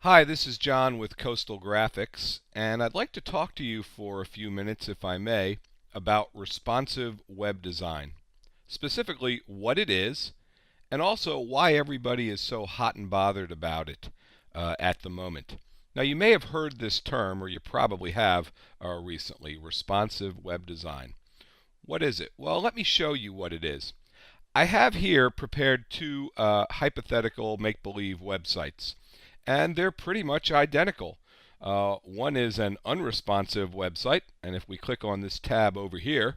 Hi, this is John with Coastal Graphics, and I'd like to talk to you for a few minutes, if I may, about responsive web design. Specifically, what it is, and also why everybody is so hot and bothered about it at the moment. Now, you may have heard this term, or you probably have recently, responsive web design. What is it? Well, let me show you what it is. I have here prepared two hypothetical make-believe websites, and they're pretty much identical. One is an unresponsive website, and if we click on this tab over here,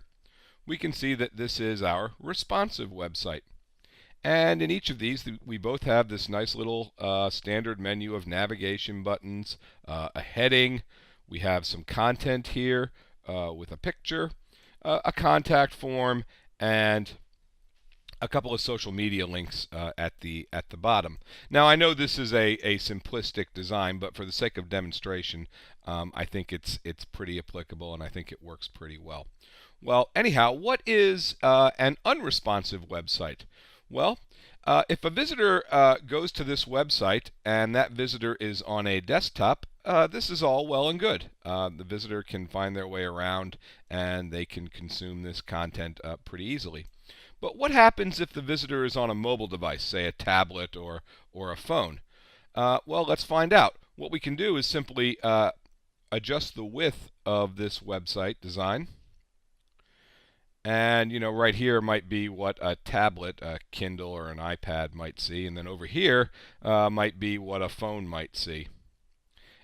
we can see that this is our responsive website. And in each of these, we both have this nice little standard menu of navigation buttons, a heading, we have some content here with a picture, a contact form, and a couple of social media links at the bottom. Now, I know this is a simplistic design, but for the sake of demonstration, I think it's pretty applicable, and I think it works pretty well. Well, anyhow, what is an unresponsive website? Well, if a visitor goes to this website and that visitor is on a desktop, this is all well and good. The visitor can find their way around and they can consume this content pretty easily. But what happens if the visitor is on a mobile device, say a tablet or a phone? Well, let's find out. What we can do is simply adjust the width of this website design. And right here might be what a tablet, a Kindle or an iPad might see, and then over here might be what a phone might see.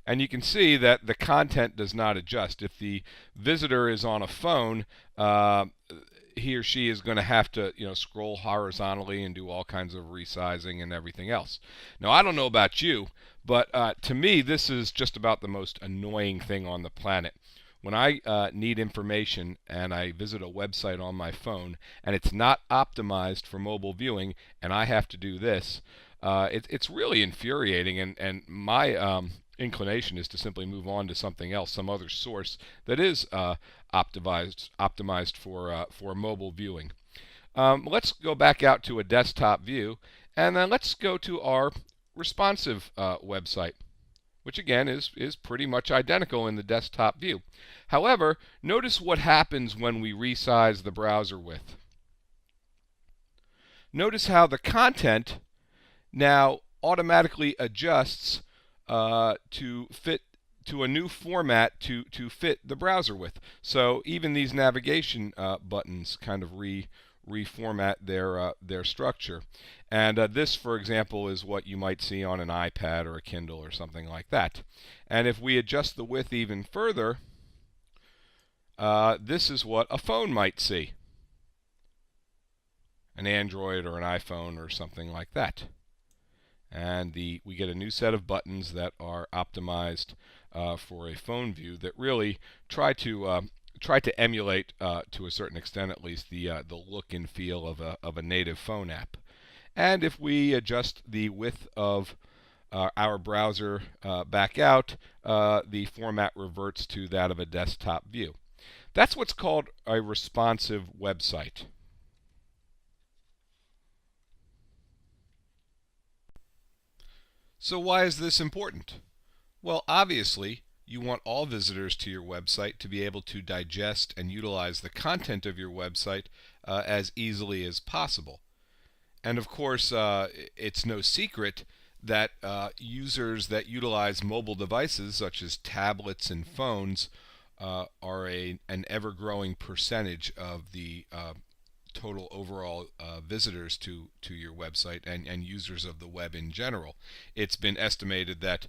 And you can see that the content does not adjust. If the visitor is on a phone, he or she is going to have to scroll horizontally and do all kinds of resizing and everything else. Now, I don't know about you, but to me this is just about the most annoying thing on the planet. When I need information and I visit a website on my phone and it's not optimized for mobile viewing and I have to do this, it's really infuriating, and my inclination is to simply move on to something else, some other source that is optimized for mobile viewing. Let's go back out to a desktop view, and then let's go to our responsive website, which again is pretty much identical in the desktop view. However, notice what happens when we resize the browser width. Notice how the content now automatically adjusts to fit to a new format to fit the browser width. So even these navigation buttons kind of reformat their structure. And this, for example, is what you might see on an iPad or a Kindle or something like that. And if we adjust the width even further, this is what a phone might see. An Android or an iPhone or something like that. And we get a new set of buttons that are optimized for a phone view that really try to emulate, to a certain extent at least, the look and feel of a native phone app. And if we adjust the width of our browser back out, the format reverts to that of a desktop view. That's what's called a responsive website. So why is this important? Well, obviously, you want all visitors to your website to be able to digest and utilize the content of your website as easily as possible. And of course, it's no secret that users that utilize mobile devices, such as tablets and phones, are an ever-growing percentage of the total overall visitors to your website and users of the web in general. It's been estimated that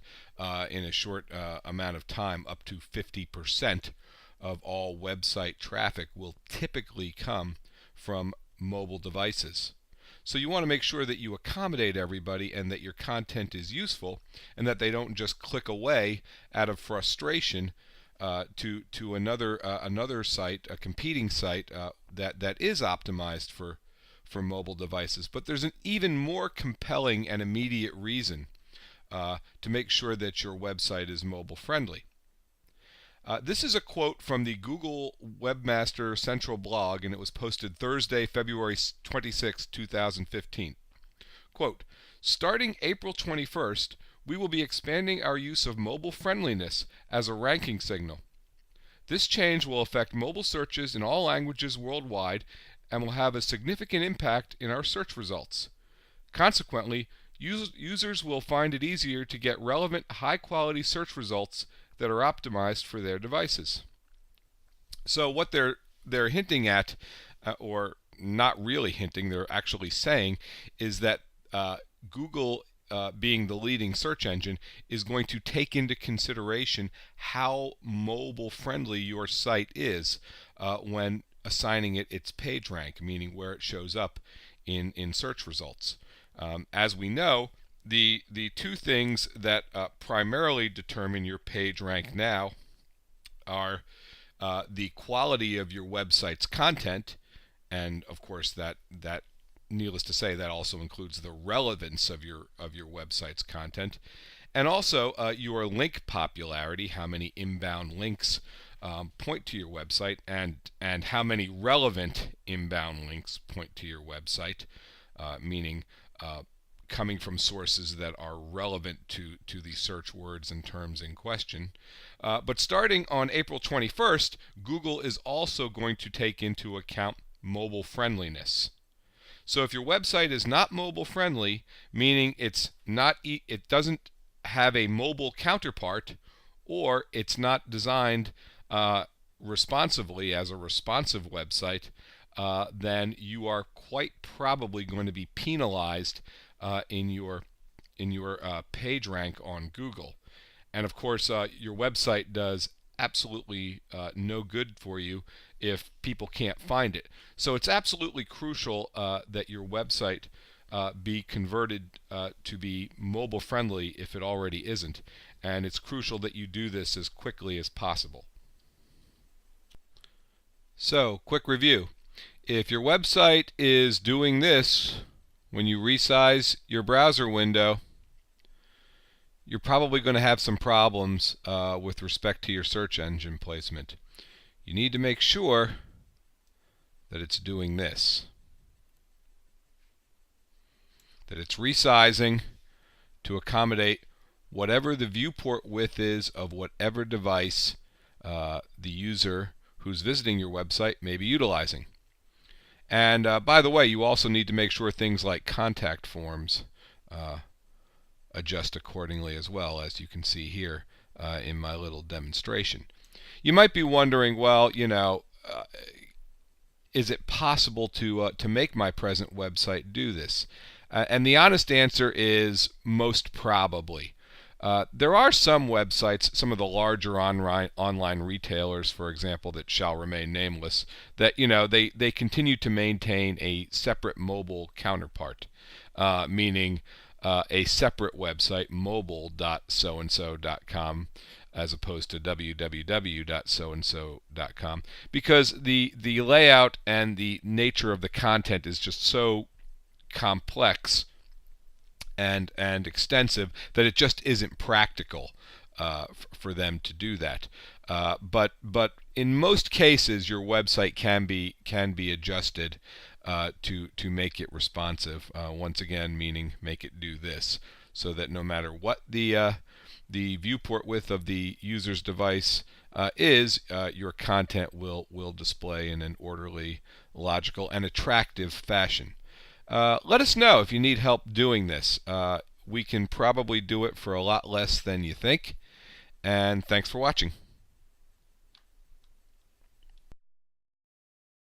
in a short amount of time, up to 50% of all website traffic will typically come from mobile devices. So you want to make sure that you accommodate everybody and that your content is useful and that they don't just click away out of frustration to another site, a competing site that is optimized for mobile devices. But there's an even more compelling and immediate reason to make sure that your website is mobile friendly. This is a quote from the Google Webmaster Central blog, and it was posted Thursday, February 26, 2015. Quote, "Starting April 21st, we will be expanding our use of mobile friendliness as a ranking signal. This change will affect mobile searches in all languages worldwide and will have a significant impact in our search results. Consequently, users will find it easier to get relevant, high-quality search results that are optimized for their devices. So what they're hinting at, or not really hinting, they're actually saying, is that Google, being the leading search engine, is going to take into consideration how mobile friendly your site is when assigning it its page rank, meaning where it shows up in search results. As we know, the two things that primarily determine your page rank now are the quality of your website's content, and of course that needless to say, that also includes the relevance of your website's content, and also your link popularity, how many inbound links point to your website, and how many relevant inbound links point to your website, meaning coming from sources that are relevant to the search words and terms in question. But starting on April 21st, Google is also going to take into account mobile friendliness. So if your website is not mobile friendly, meaning it doesn't have a mobile counterpart, or it's not designed responsively as a responsive website, then you are quite probably going to be penalized in your page rank on Google. And of course, your website does absolutely no good for you if people can't find it. So it's absolutely crucial that your website be converted to be mobile friendly if it already isn't. And it's crucial that you do this as quickly as possible. So, quick review. If your website is doing this when you resize your browser window, you're probably going to have some problems with respect to your search engine placement. You need to make sure that it's doing this, that it's resizing to accommodate whatever the viewport width is of whatever device the user who's visiting your website may be utilizing. And by the way, you also need to make sure things like contact forms adjust accordingly as well, as you can see here in my little demonstration. You might be wondering, well, is it possible to make my present website do this? And the honest answer is most probably. There are some websites, some of the larger online retailers, for example, that shall remain nameless, that they continue to maintain a separate mobile counterpart, meaning a separate website, mobile.soandso.com, as opposed to www.soandso.com, because the layout and the nature of the content is just so complex and extensive that it just isn't practical for them to do that. But in most cases, your website can be adjusted to make it responsive. Once again, meaning make it do this, so that no matter what the viewport width of the user's device is, your content will display in an orderly, logical, and attractive fashion. Let us know if you need help doing this. We can probably do it for a lot less than you think. And thanks for watching.